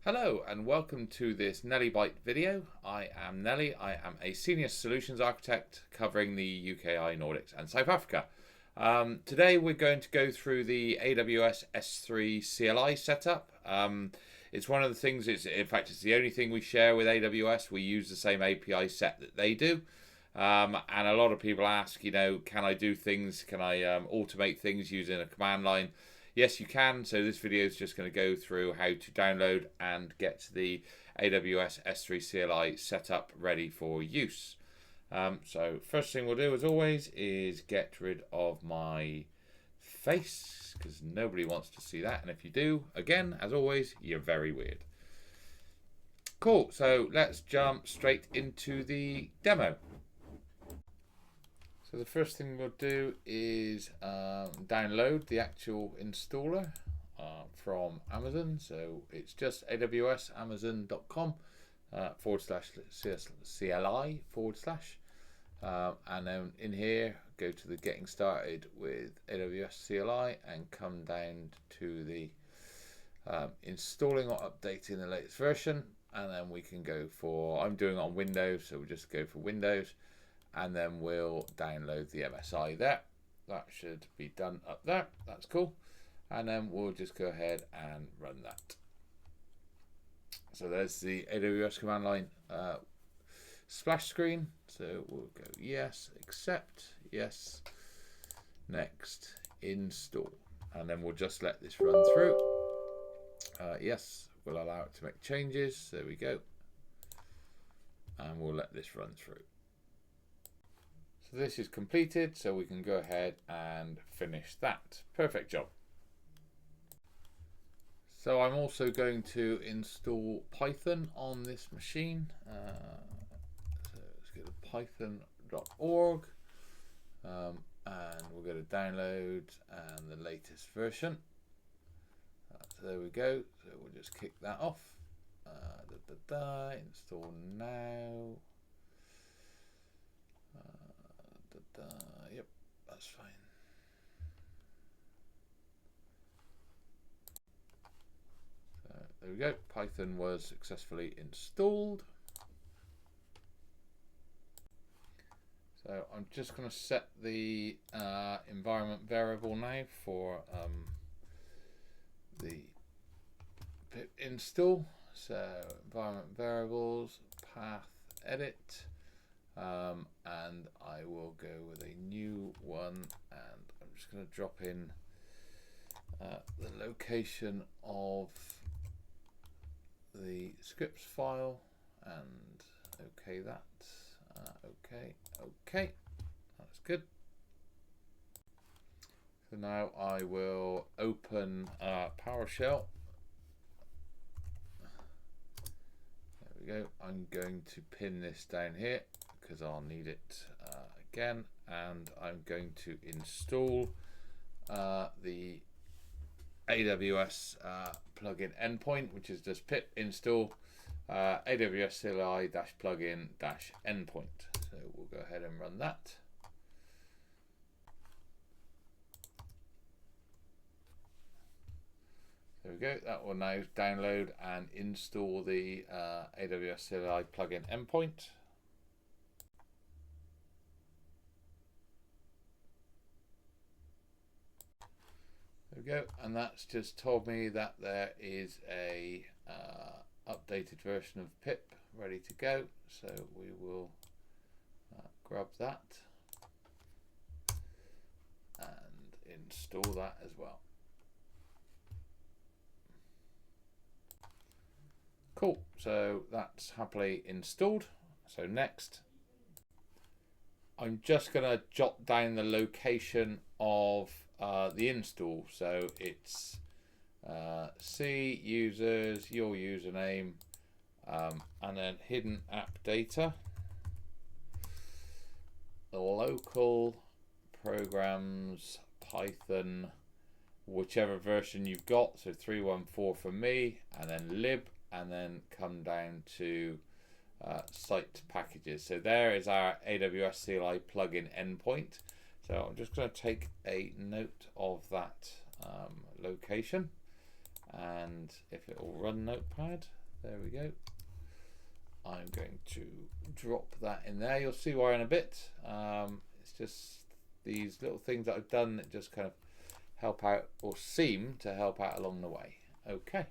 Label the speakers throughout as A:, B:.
A: Hello and welcome to this Nelly Byte video. I am Nelly. I am a Senior Solutions Architect covering the UKI, Nordics and South Africa. Today we're going to go through the AWS S3 CLI setup. It's one of the things, in fact it's the only thing we share with AWS. We use the same API set that they do. And a lot of people ask, can I do things, can I automate things using a command line? Yes, you can. So this video is just going to go through how to download and get the AWS S3 CLI setup ready for use. So first thing we'll do, as always, is get rid of my face, because nobody wants to see that. And if you do, again, as always, you're very weird. Cool. So let's jump straight into the demo. So the first thing we'll do is download the actual installer from Amazon. So it's just awsamazon.com /CLI / and then in here go to the getting started with AWS CLI and come down to the installing or updating the latest version, and then we can go for, I'm doing it on Windows, so we'll just go for Windows. And then we'll download the MSI there. That should be done up there. That's cool. And then we'll just go ahead and run that. So there's the AWS command line splash screen. So we'll go yes, accept, yes, next, install. And then we'll just let this run through. Yes, we'll allow it to make changes. There we go. And we'll let this run through. So this is completed, so we can go ahead and finish that. Perfect job. So I'm also going to install Python on this machine. So let's go to python.org and we'll go to download and the latest version. So there we go. So we'll just kick that off. Install now. Yep, that's fine. So there we go. Python was successfully installed. So I'm just going to set the environment variable now for the pip install. So environment variables, path edit. And I will go with a new one, and I'm just going to drop in the location of the scripts file and okay that. Okay, that's good. So now I will open PowerShell. There we go. I'm going to pin this down here because I'll need it again, and I'm going to install the AWS plugin endpoint, which is just pip install AWS CLI -plugin -endpoint. So we'll go ahead and run that. There we go. That will now download and install the AWS CLI plugin endpoint. There we go, and that's just told me that there is a updated version of pip ready to go. So we will grab that and install that as well. Cool, so that's happily installed. So next, I'm just going to jot down the location of the install. So it's C users, your username, and then hidden app data, the local programs, Python, whichever version you've got. So 3.14 for me, and then lib, and then come down to site packages. So there is our AWS CLI plugin endpoint. So I'm just going to take a note of that location, and if it will run Notepad, there we go. I'm going to drop that in there. You'll see why in a bit. It's just these little things that I've done that just kind of help out, or seem to help out along the way. Okay.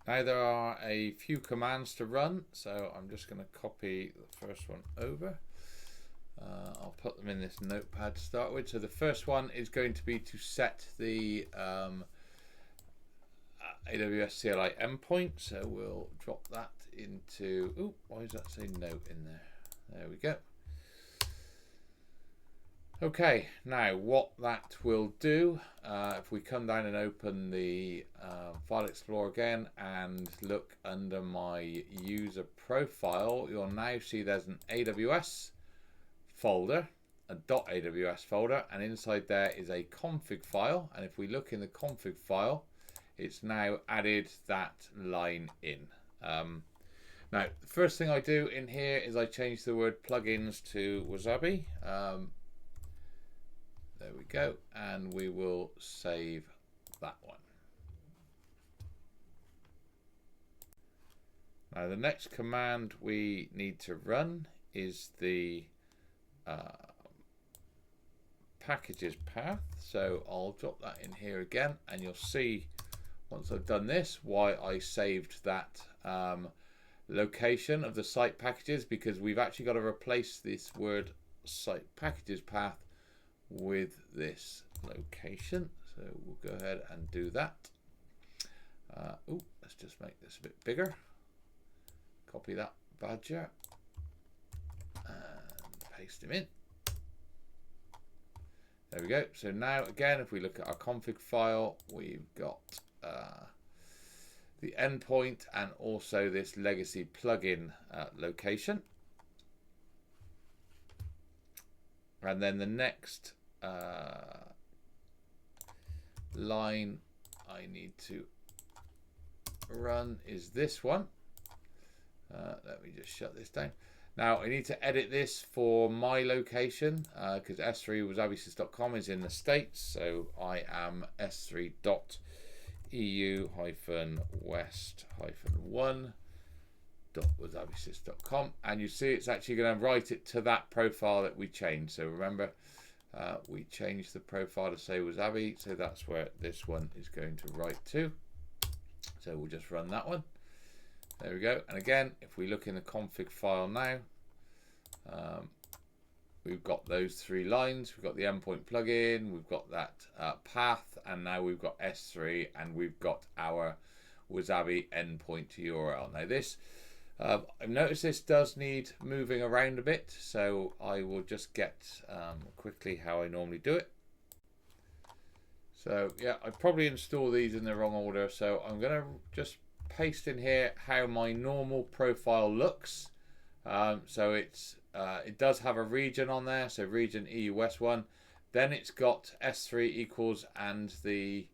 A: Now there are a few commands to run, so I'm just going to copy the first one over. I'll put them in this notepad to start with. So the first one is going to be to set the AWS CLI endpoint. So we'll drop that into, oh, why does that say note in there? There we go. Okay, now what that will do, if we come down and open the File Explorer again and look under my user profile, you'll now see there's an AWS folder, a .aws folder, and inside there is a config file. And if we look in the config file, it's now added that line in. Now, the first thing I do in here is I change the word plugins to Wasabi. There we go, and we will save that one. Now the next command we need to run is the packages path. So I'll drop that in here again, and you'll see once I've done this why I saved that location of the site packages, because we've actually got to replace this word site packages path with this location. So we'll go ahead and do that. Let's just make this a bit bigger. Copy that badger and paste him in. There we go. So now again, if we look at our config file, we've got the endpoint and also this legacy plugin location. And then the next line I need to run is this one. Let me just shut this down. Now I need to edit this for my location because S3 wasabisys.com is in the States. So I am s3.eu-west-1.wasabisys.com, and you see it's actually going to write it to that profile that we changed. So remember, we changed the profile to say Wasabi, so that's where this one is going to write to. So we'll just run that one. There we go. And again, if we look in the config file now, we've got those three lines. We've got the endpoint plugin, we've got that path, and now we've got S3, and we've got our Wasabi endpoint URL. Now this, I've noticed this does need moving around a bit, so I will just get quickly how I normally do it. So yeah, I probably install these in the wrong order, so I'm going to just paste in here how my normal profile looks. So it's it does have a region on there, so region EU West 1. Then it's got S3 equals and the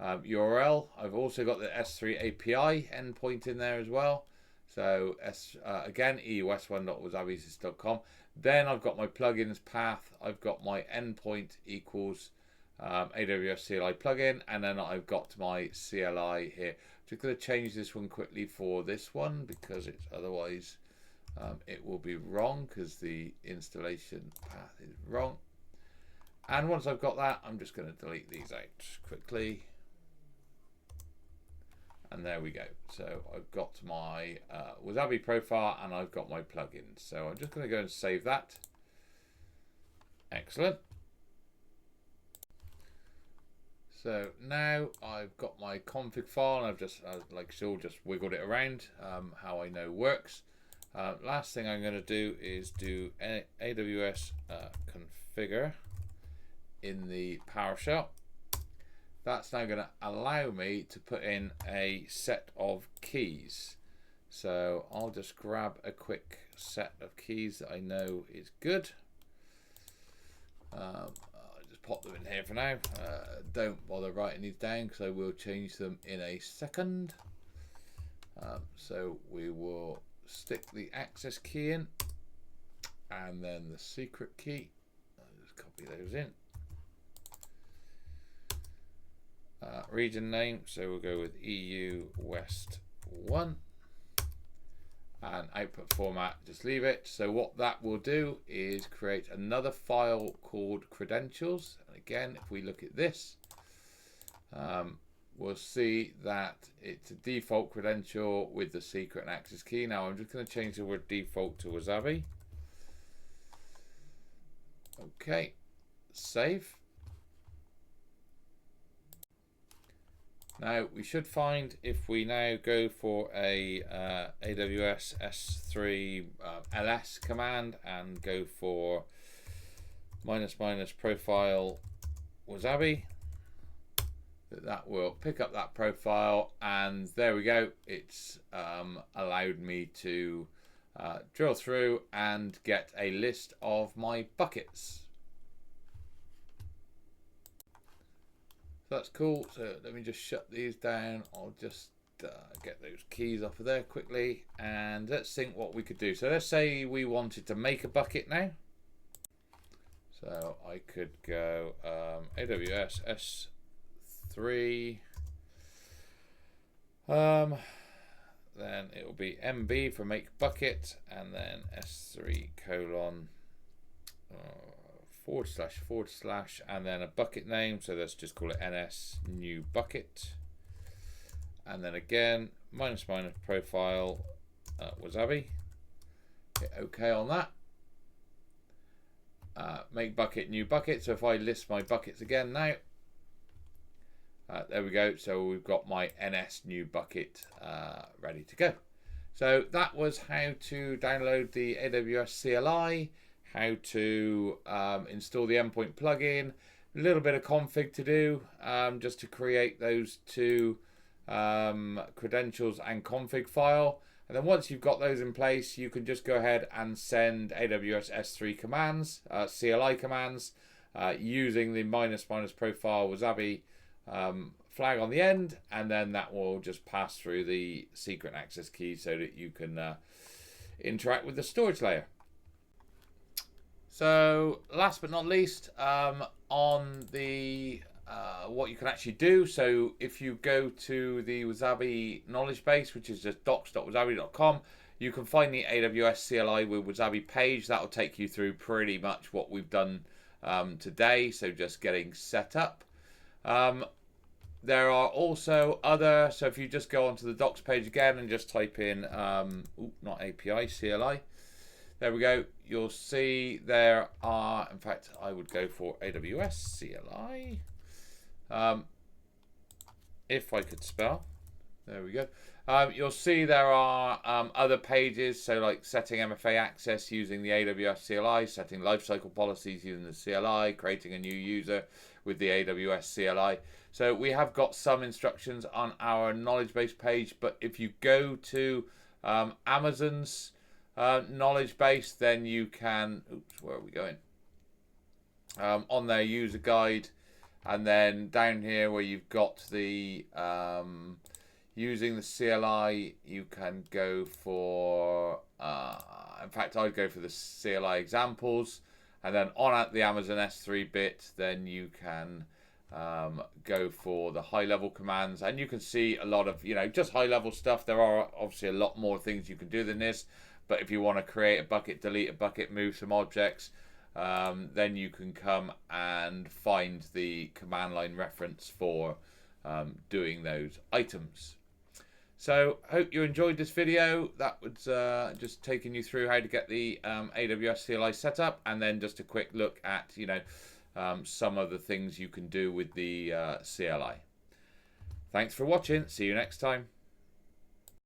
A: URL. I've also got the S3 API endpoint in there as well. So again, EUS1.wasabisys.com. Then I've got my plugins path. I've got my endpoint equals AWS CLI plugin, and then I've got my CLI here. Just going to change this one quickly for this one because it's otherwise it will be wrong because the installation path is wrong. And once I've got that, I'm just going to delete these out quickly. And there we go. So I've got my Wasabi profile and I've got my plugins. So I'm just going to go and save that. Excellent. So now I've got my config file, and I've just, like still, just wiggled it around how I know works. Last thing I'm going to do is do AWS configure in the PowerShell. That's now going to allow me to put in a set of keys. So I'll just grab a quick set of keys that I know is good. I'll just pop them in here for now. Don't bother writing these down because I will change them in a second. So we will stick the access key in and then the secret key. I'll just copy those in. region name, so we'll go with EU West 1. And output format, just leave it. So what that will do is create another file called credentials. And again, if we look at this, we'll see that it's a default credential with the secret and access key. Now I'm just going to change the word default to Wasabi. Okay, save. Now we should find, if we now go for a AWS S3 ls command and go for -- profile Wasabi, that will pick up that profile, and there we go. It's allowed me to drill through and get a list of my buckets. So that's cool. So let me just shut these down. I'll just get those keys off of there quickly, and let's think what we could do. So let's say we wanted to make a bucket now. So I could go AWS S3, then it will be MB for make bucket, and then S3 : / and then a bucket name, so let's just call it NS new bucket, and then again -- profile Wasabi. Hit OK on that. Make bucket new bucket. So if I list my buckets again now, there we go. So we've got my NS new bucket ready to go. So that was how to download the AWS CLI, how to install the endpoint plugin, a little bit of config to do just to create those two credentials and config file. And then once you've got those in place, you can just go ahead and send AWS S3 commands, CLI commands, using the -- profile Wasabi flag on the end, and then that will just pass through the secret access key so that you can interact with the storage layer. So last but not least, on the what you can actually do. So if you go to the Wasabi knowledge base, which is just docs.wasabi.com, you can find the AWS CLI with Wasabi page. That will take you through pretty much what we've done today. So just getting set up. There are also other, so if you just go onto the docs page again and just type in, not API, CLI, there we go. You'll see there are, in fact, I would go for AWS CLI. If I could spell, there we go. You'll see there are other pages, so like setting MFA access using the AWS CLI, setting lifecycle policies using the CLI, creating a new user with the AWS CLI. So we have got some instructions on our knowledge base page, but if you go to Amazon's knowledge base, then you can, where are we going? On their user guide, and then down here where you've got the using the CLI, you can go for, in fact, I'd go for the CLI examples, and then on at the Amazon S3 bit, then you can go for the high level commands, and you can see a lot of, just high level stuff. There are obviously a lot more things you can do than this, but if you want to create a bucket, delete a bucket, move some objects, then you can come and find the command line reference for doing those items. So hope you enjoyed this video. That was just taking you through how to get the AWS CLI setup, and then just a quick look at some of the things you can do with the CLI. Thanks for watching. See you next time.